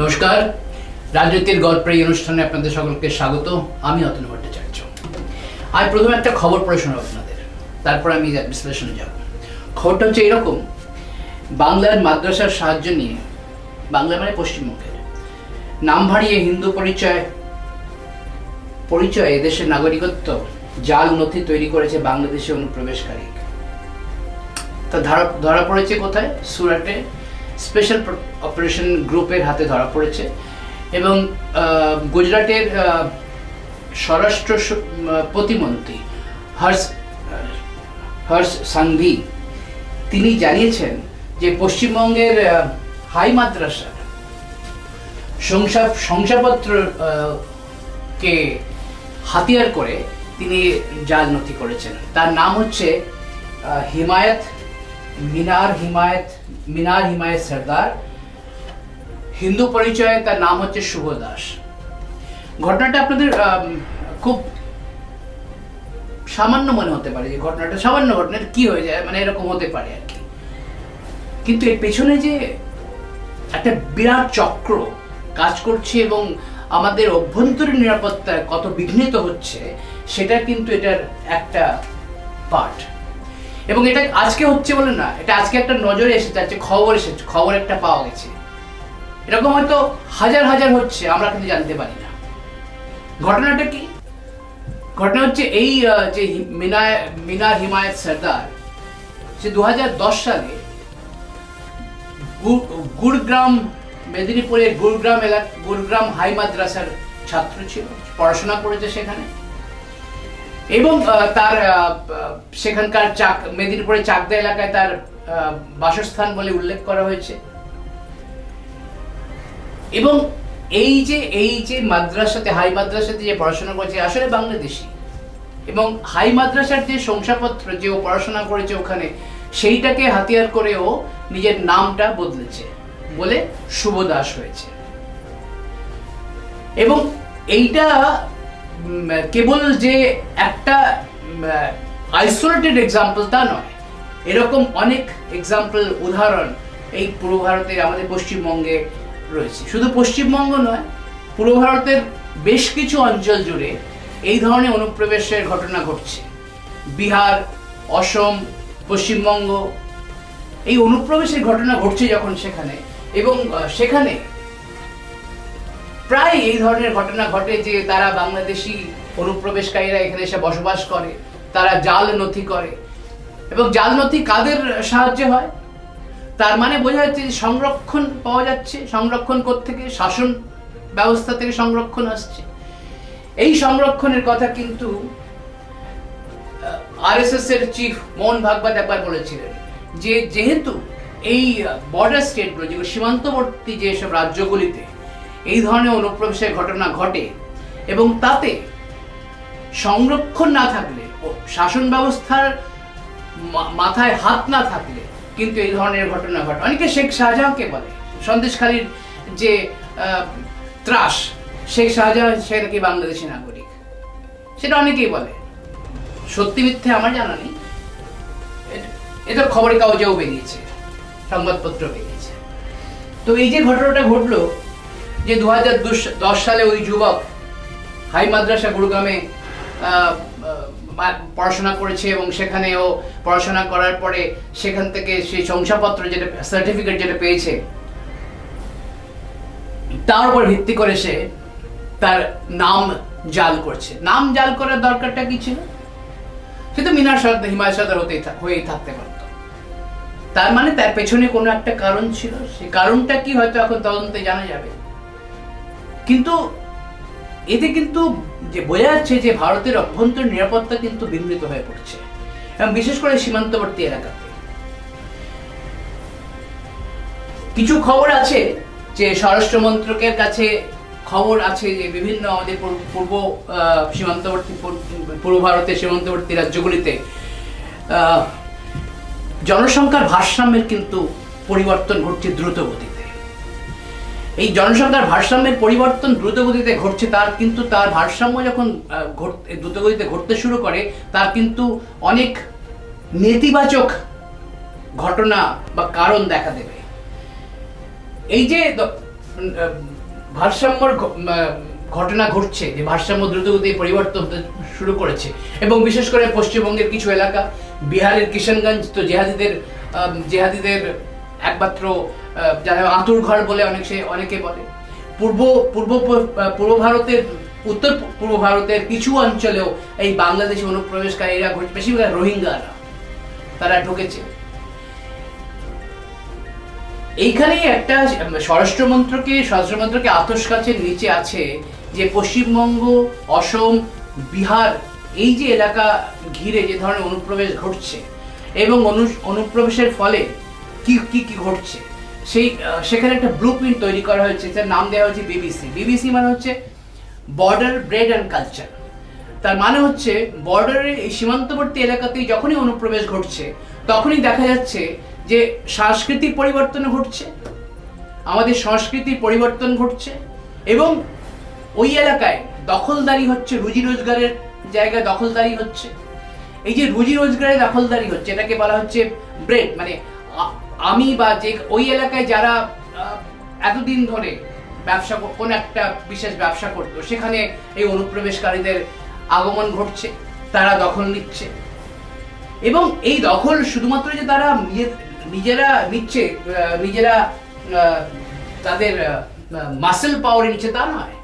নমস্কার, রাজনীতির গল্পের এই অনুষ্ঠানে আপনাদের সকলকে স্বাগত। আমি অতনু ভট্টাচার্য। আজ প্রথমে একটা খবর পড়ে শোনাব আপনাদের, তারপর আমি বিশ্লেষণে যাব। খবরটা হচ্ছে এরকম: বাংলার মাদ্রাসার সাহায্য নিয়ে, বাংলা মানে পশ্চিমবঙ্গের, নাম ভারিয়ে হিন্দু পরিচয়ে এদেশের নাগরিকত্ব জাল নথি তৈরি করেছে বাংলাদেশে অনুপ্রবেশকারী। তা ধরা পড়েছে কোথায়? সুরাটে স্পেশাল অপারেশন গ্রুপের হাতে ধরা পড়েছে। এবং গুজরাটের স্বরাষ্ট্র প্রতিমন্ত্রী হর্ষ সাংঘি তিনি জানিয়েছেন যে পশ্চিমবঙ্গের হাই মাদ্রাসার শংসাপত্রকে হাতিয়ার করে তিনি জাল নথি করেছেন। তার নাম হচ্ছে মিনার হিমায়ত সরদার। হিন্দু পরিচয়ে তার নাম হচ্ছে শুভ দাস। ঘটনাটা আপনাদের খুব সামান্য মনে হতে পারে, যে ঘটনাটা সামান্য ঘটনা, কি হয়ে যায়, মানে এরকম হতে পারে আর কি। কিন্তু এর পেছনে যে একটা বিরাট চক্র কাজ করছে এবং আমাদের অভ্যন্তরীণ নিরাপত্তায় কত বিঘ্নিত হচ্ছে, সেটা কিন্তু এটার একটা পার্ট। এবং এটা আজকে হচ্ছে বলে না, এটা আজকে একটা নজরে এসেছে, আজকে খবর একটা পাওয়া গেছে। এরকম হয়তো হাজার হাজার হচ্ছে, আমরা কিন্তু জানতে পারি না। ঘটনাটা কি? ঘটনা হচ্ছে এই যে মিনার হিমায়ত সরদার, সে 2010 সালে গুরগ্রাম, মেদিনীপুরের গুরগ্রাম হাই মাদ্রাসার ছাত্র ছিল, পড়াশোনা করেছে সেখানে। এবং তার সেখানকার মেদিনীপুরের চাকদা এলাকায় তার বাসস্থান বলে উল্লেখ করা হয়েছে। এবং এই যে মাদ্রাসাতে, হাই মাদ্রাসাতে যে পড়াশোনা করেছে, আসলে বাংলাদেশি। এবং হাই মাদ্রাসার যে শংসাপত্র, যে ও পড়াশোনা করেছে ওখানে, সেইটাকে হাতিয়ার করে ও নিজের নামটা বদলেছে, বলে শুভ দাস হয়েছে। এবং এইটা কেবল যে একটা আইসোলেটেড এক্সাম্পল তা নয়, এরকম অনেক এক্সাম্পল, উদাহরণ এই পূর্ব ভারতে, আমাদের পশ্চিমবঙ্গে রয়েছে। শুধু পশ্চিমবঙ্গ নয়, পূর্ব ভারতের বেশ কিছু অঞ্চল জুড়ে এই ধরনের অনুপ্রবেশের ঘটনা ঘটছে। বিহার, অসম, পশ্চিমবঙ্গ, এই অনুপ্রবেশের ঘটনা ঘটছে যখন সেখানে, এবং সেখানে প্রায় এই ধরনের ঘটনা ঘটে যে তারা বাংলাদেশি অনুপ্রবেশকারীরা এখানে এসে বসবাস করে, তারা জাল নথি করে। এবং জাল নথি কাদের সাহায্যে হয়? তার মানে বোঝা যাচ্ছে যে সংরক্ষণ পাওয়া যাচ্ছে। সংরক্ষণ কোত্থেকে? শাসন ব্যবস্থা থেকে সংরক্ষণ আসছে। এই সংরক্ষণের কথা কিন্তু আরএসএস এর চিফ মোহন ভাগবত একবার বলেছিলেন, যে যেহেতু এই বর্ডার স্টেটগুলো, যেগুলো সীমান্তবর্তী যেসব রাজ্যগুলিতে এই ধরনের অনুপ্রবেশের ঘটনা ঘটে, এবং তাতে সংরক্ষণ না থাকলে, শাসন ব্যবস্থার মাথায় হাত না থাকলে কিন্তু এই ধরনের ঘটনা ঘটে। অনেকে শেখ শাহজাহানকে বলে, সন্দেশখালীর যে ত্রাস, শেখ শাহজাহান সে নাকি বাংলাদেশি নাগরিক, সেটা অনেকেই বলে। সত্যি মিথ্যে আমার জানা নেই, এটা খবরের কাগজেও বেরিয়েছে, সংবাদপত্র বেরিয়েছে। তো এই যে ঘটনাটা ঘটলো, যে 2010 সালে ওই যুবক হাই মাদ্রাসা গুরুগ্রামে পড়াশোনা করেছে, এবং সেখানে ও পড়াশোনা করার পরে সেখান থেকে সেই শংসাপত্র, যেটা সার্টিফিকেট যেটা পেয়েছে, তার উপর ভিত্তি করে সে তার নাম জাল করছে। নাম জাল করার দরকারটা কি ছিল? সে তো হিমায়ত সরদার হয়েই থাকতে পারত। তার মানে তার পেছনে কোনো একটা কারণ ছিল। সেই কারণটা কি হয়তো এখন তদন্তে জানা যাবে। কিন্তু এতে কিন্তু যে বোঝা যাচ্ছে যে ভারতের অভ্যন্তরীণ নিরাপত্তা কিন্তু বিঘ্নিত হয়ে পড়ছে, এবং বিশেষ করে সীমান্তবর্তী এলাকাতে। কিছু খবর আছে যে স্বরাষ্ট্র মন্ত্রকের কাছে খবর আছে যে বিভিন্ন আমাদের পূর্ব ভারতের সীমান্তবর্তী রাজ্যগুলিতে জনসংখ্যার ভারসাম্যের কিন্তু পরিবর্তন ঘটছে দ্রুত গতিতে। এই জনসংখ্যার ভারসাম্যের পরিবর্তন দ্রুত গতিতে ঘটছে, তার ভারসাম্য যখন দ্রুত গতিতে ঘটতে শুরু করে, তার কিন্তু অনেক নেতিবাচক ঘটনা বা কারণ দেখা দেবে। এই যে ভারসাম্যর ঘটনা ঘটছে, যে ভারসাম্য দ্রুতগতিতে পরিবর্তন হতে শুরু করেছে, এবং বিশেষ করে পশ্চিমবঙ্গের কিছু এলাকা, বিহারের কিষানগঞ্জ তো জেহাদিদের একমাত্র যারা আঁতুর ঘর বলে অনেকে বলে। পূর্ব ভারতের, উত্তর পূর্ব ভারতের কিছু অঞ্চলেও এই বাংলাদেশি অনুপ্রবেশকারীরা, বেশিরভাগ রোহিঙ্গারা, তারা ঢুকেছে। এইখানেই একটা স্বরাষ্ট্রমন্ত্রকে আতশ কাচের নিচে আছে যে পশ্চিমবঙ্গ, অসম, বিহার, এই যে এলাকা ঘিরে যে ধরনের অনুপ্রবেশ ঘটছে এবং অনুপ্রবেশের ফলে কি ঘটছে, সেখানে একটা ব্লুপ্রিন্ট তৈরি করা হয়েছে, যার নাম দেওয়া হয়েছে বিবিসি। মানে হচ্ছে বর্ডার, ব্রেড অ্যান্ড কালচার। তার মানে হচ্ছে বর্ডারের এই সীমান্তবর্তী এলাকাতেই যখনই অনুপ্রবেশ ঘটছে, তখনই দেখা যাচ্ছে যে সাংস্কৃতিক পরিবর্তন ঘটছে, আমাদের সংস্কৃতির পরিবর্তন ঘটছে, এবং ওই এলাকায় দখলদারি হচ্ছে, রুজি রোজগারের জায়গায় দখলদারি হচ্ছে। এই যে রুজি রোজগারের দখলদারি হচ্ছে, এটাকে বলা হচ্ছে ব্রেড। মানে আমি বা যে ওই এলাকায় যারা এতদিন ধরে কোন একটা বিশেষ ব্যবসা করতো, সেখানে এই অনুপ্রবেশকারীদের আগমন ঘটছে, তারা দখল নিচ্ছে, এবং এই দখল শুধুমাত্র যে তারা নিজেরা নিচ্ছে, নিজেরা তাদের মাসেল পাওয়ারে নিচ্ছে তা নয়,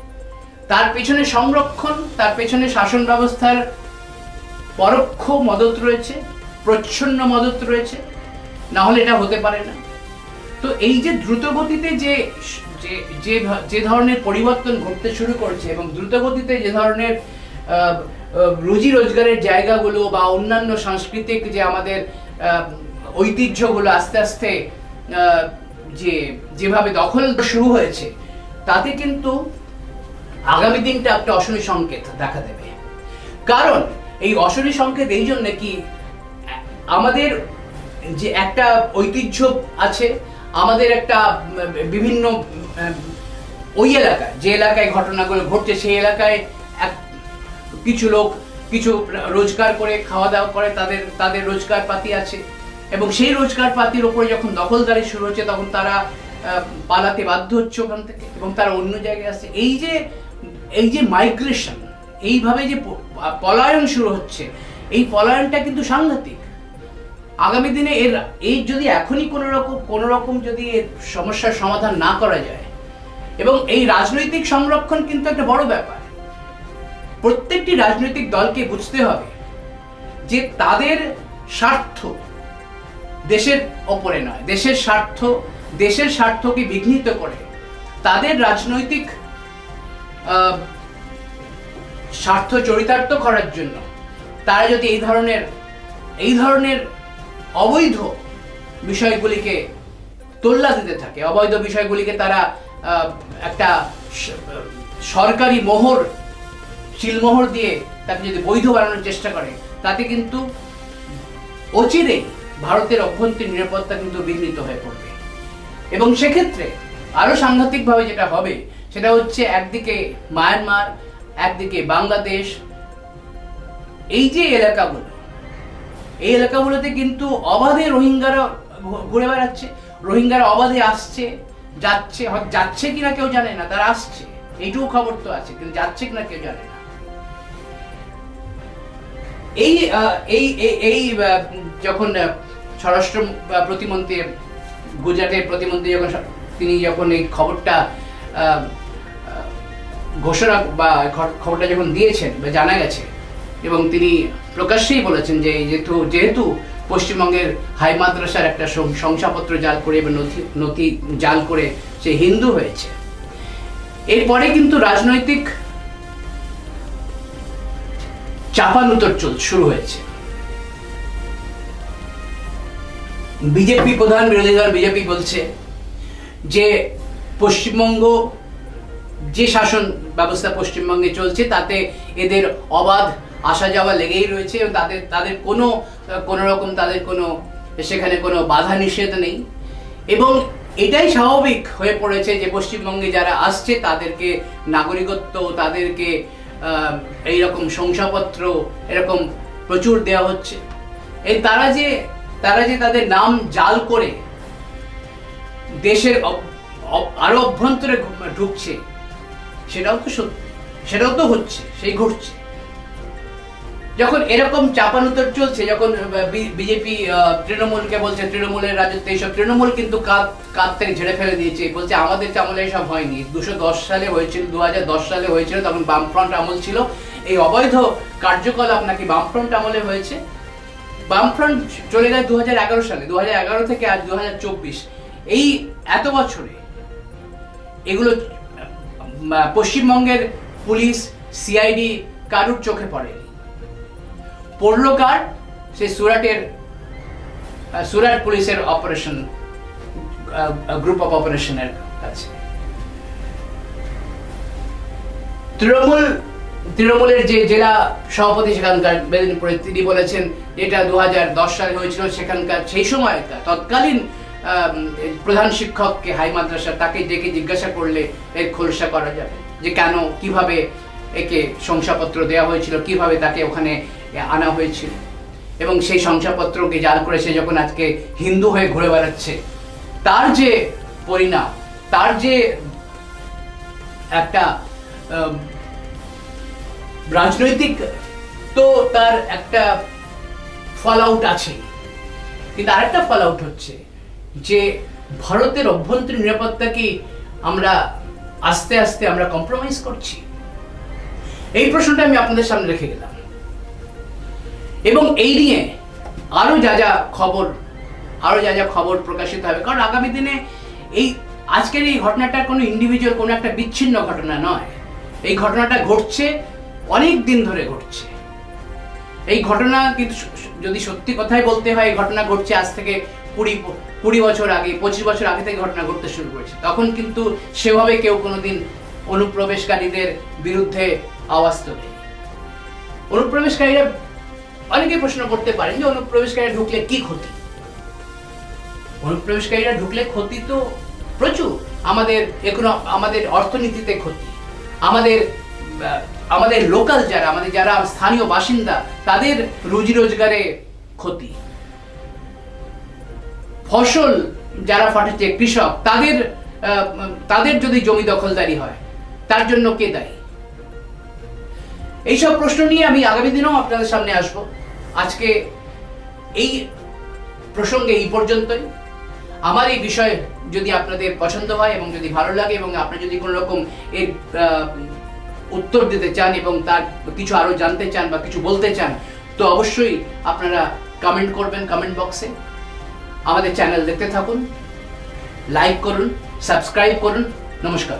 তার পেছনে সংরক্ষণ, তার পেছনে শাসন ব্যবস্থার পরোক্ষ মদত রয়েছে, প্রচ্ছন্ন মদত রয়েছে, না হলে এটা হতে পারে না। তো এই যে দ্রুতগতিতে যে ধরনের পরিবর্তন ঘটতে শুরু করছে, এবং দ্রুতগতিতে যে ধরনের রুজি রোজগারের জায়গাগুলো বা অন্যান্য সাংস্কৃতিক যে আমাদের ঐতিহ্যগুলো আস্তে আস্তে যেভাবে দখল শুরু হয়েছে, তাতে কিন্তু আগামী দিনটা একটা অশনি সংকেত দেখা দেবে। কারণ এই অশনি সংকেত এই জন্য কি, আমাদের যে একটা ঐতিহ্য আছে, আমাদের একটা বিভিন্ন ওই এলাকায়, যে এলাকায় ঘটনাগুলো ঘটছে, সেই এলাকায় কিছু লোক কিছু রোজগার করে, খাওয়া দাওয়া করে, তাদের রোজগার পাতি আছে, এবং সেই রোজগার পাতির ওপরে যখন দখলদারি শুরু হচ্ছে, তখন তারা পালাতে বাধ্য হচ্ছে ওখান থেকে, এবং তারা অন্য জায়গায় আসছে। এই যে মাইগ্রেশন, এইভাবে যে পলায়ন শুরু হচ্ছে, এই পলায়নটা কিন্তু সাংঘাতিক। আগামী দিনে এই যদি এখনই কোনো রকম যদি এর সমস্যার সমাধান না করা যায়, এবং এই রাজনৈতিক সংরক্ষণ কিন্তু একটা বড় ব্যাপার। প্রত্যেকটি রাজনৈতিক দলকে বুঝতে হবে যে তাদের স্বার্থ দেশের ওপরে নয়, দেশের স্বার্থকে বিঘ্নিত করে তাদের রাজনৈতিক স্বার্থ চরিতার্থ করার জন্য তারা যদি এই ধরনের অবৈধ বিষয়গুলিকে তোল্লা দিতে থাকে, অবৈধ বিষয়গুলিকে তারা একটা সরকারি শিলমোহর দিয়ে তাকে যদি বৈধ বানানোর চেষ্টা করে, তাতে কিন্তু অচিরেই ভারতের অভ্যন্তরীণ নিরাপত্তা কিন্তু বিঘ্নিত হয়ে পড়বে। এবং সেক্ষেত্রে আরো সাংঘাতিকভাবে যেটা হবে, সেটা হচ্ছে একদিকে মায়ানমার, একদিকে বাংলাদেশ, এই যে এই এলাকাগুলোতে কিন্তু অবাধে রোহিঙ্গারা ঘুরে বেড়াচ্ছে, রোহিঙ্গারা অবাধে আসছে, যাচ্ছে কিনা কেউ জানে না, তারা আসছে, এইটুকু খবর তো আছে, কিন্তু যাচ্ছে কিনা কেউ জানে না। এই যখন স্বরাষ্ট্র প্রতিমন্ত্রী, গুজরাটের প্রতিমন্ত্রী তিনি যখন এই খবরটা ঘোষণা বা খবরটা যখন দিয়েছেন বা জানা গেছে, এবং তিনি প্রকাশ্যেই বলেছেন যে যেহেতু পশ্চিমবঙ্গের হাই মাদ্রাসার একটা শংসাপত্র জাল করে এবং নথি জাল করে সে হিন্দু হয়েছে, এরপরে কিন্তু রাজনৈতিক চাপানুতর শুরু হয়েছে। বিজেপি প্রধান বিরোধী দল বিজেপি বলছে যে পশ্চিমবঙ্গ, যে শাসন ব্যবস্থা পশ্চিমবঙ্গে চলছে, তাতে এদের অবাধ আসা যাওয়া লেগেই রয়েছে, এবং তাদের কোনো রকম সেখানে কোনো বাধা নিষেধ নেই, এবং এটাই স্বাভাবিক হয়ে পড়েছে যে পশ্চিমবঙ্গে যারা আসছে তাদেরকে নাগরিকত্ব, তাদেরকে এইরকম শংসাপত্র এরকম প্রচুর দেওয়া হচ্ছে। তারা যে তাদের নাম জাল করে দেশের আরো অভ্যন্তরে ঢুকছে, সেটাও তো সত্যি, সেটাও তো হচ্ছে, সেই ঘটছে। যখন এরকম চাপানুতর চলছে, যখন বিজেপি তৃণমূলকে বলছে তৃণমূলের রাজত্ব, এইসব তৃণমূল কিন্তু কাঁধ থেকে ঝেড়ে ফেলে দিয়েছে, বলছে আমাদের আমলে এসব হয়নি, 210 সালে হয়েছিল, 2010 সালে হয়েছিল, তখন বামফ্রন্ট আমল ছিল, এই অবৈধ কার্যকলাপ নাকি বামফ্রন্ট আমলে হয়েছে। বামফ্রন্ট চলে গেছে 2011 সালে, 2011 থেকে আজ 2024, এই এত বছরে এগুলো পশ্চিমবঙ্গের পুলিশ, সিআইডি কারুর চোখে পড়েনি। পড়লো কার? সেই সুরাট পুলিশের অপারেশন গ্রুপ অফ অপারেশনের কাছে। তৃণমূলের যে জেলা সভাপতি সেখানকার মেদিনীপুরে, তিনি বলেছেন এটা 2010 সালে হয়েছিল, সেখানকার সেই সময় তৎকালীন প্রধান শিক্ষককে হাই মাদ্রাসা, তাকে ডেকে জিজ্ঞাসা করলে এর খোলসা করা যাবে যে কেন, কিভাবে একে শংসাপত্র দেওয়া হয়েছিল, কিভাবে তাকে ওখানে আনা হয়েছিল, এবং সেই শংসাপত্রকে জাল করে সে যখন আজকে হিন্দু হয়ে ঘুরে বেড়াচ্ছে, তার যে পরিণাম, তার যে একটা রাজনৈতিক, তো তার একটা ফল আউট আছে। কিন্তু আরেকটা ফল আউট হচ্ছে যে ভারতের অভ্যন্তরীণ নিরাপত্তাকে আমরা আস্তে আস্তে আমরা কম্প্রোমাইজ করছি। এই প্রশ্নটা আমি আপনাদের সামনে রেখে গেলাম, এবং এই নিয়ে আরো যা যা খবর প্রকাশিত হবে, কারণ আগামী দিনে এই আজকের এই ঘটনাটা কোনো ইন্ডিভিজুয়াল, কোনো একটা বিচ্ছিন্ন ঘটনা নয়। এই ঘটনাটা ঘটছে, অনেক দিন ধরে ঘটছে। এই ঘটনা কিন্তু যদি সত্যি কথাই বলতে হয়, এই ঘটনা ঘটছে আজ থেকে 20 বছর আগে, 25 বছর আগে থেকে ঘটনা ঘটতে শুরু করেছে। তখন কিন্তু সেভাবে কেউ কোনোদিন অনুপ্রবেশকারীদের বিরুদ্ধে আওয়াজ তোলে। অনুপ্রবেশকারীরা, অনেকে প্রশ্ন করতে পারেন যে অনুপ্রবেশকারীরা ঢুকলে কি ক্ষতি? অনুপ্রবেশকারীরা ঢুকলে ক্ষতি তো প্রচুর। আমাদের অর্থনীতিতে ক্ষতি, আমাদের লোকাল যারা স্থানীয় বাসিন্দা, তাদের রুজি রোজগারে ক্ষতি, ফসল যারা ফটেছে, কৃষক, তাদের যদি জমি দখলদারি হয়, তার জন্য কে দায়ী? এইসব প্রশ্ন নিয়ে আমি আগামী দিনেও আপনাদের সামনে আসব। আজকে এই প্রসঙ্গে এই পর্যন্তই। আমার এই বিষয় যদি আপনাদের পছন্দ হয় এবং যদি ভালো লাগে, এবং আপনি যদি কোনো রকম এর উত্তর দিতে চান এবং তার কিছু আরো জানতে চান বা কিছু বলতে চান, তো অবশ্যই আপনারা কমেন্ট করবেন কমেন্ট বক্সে। আমাদের চ্যানেল দেখতে থাকুন, লাইক করুন, সাবস্ক্রাইব করুন। নমস্কার।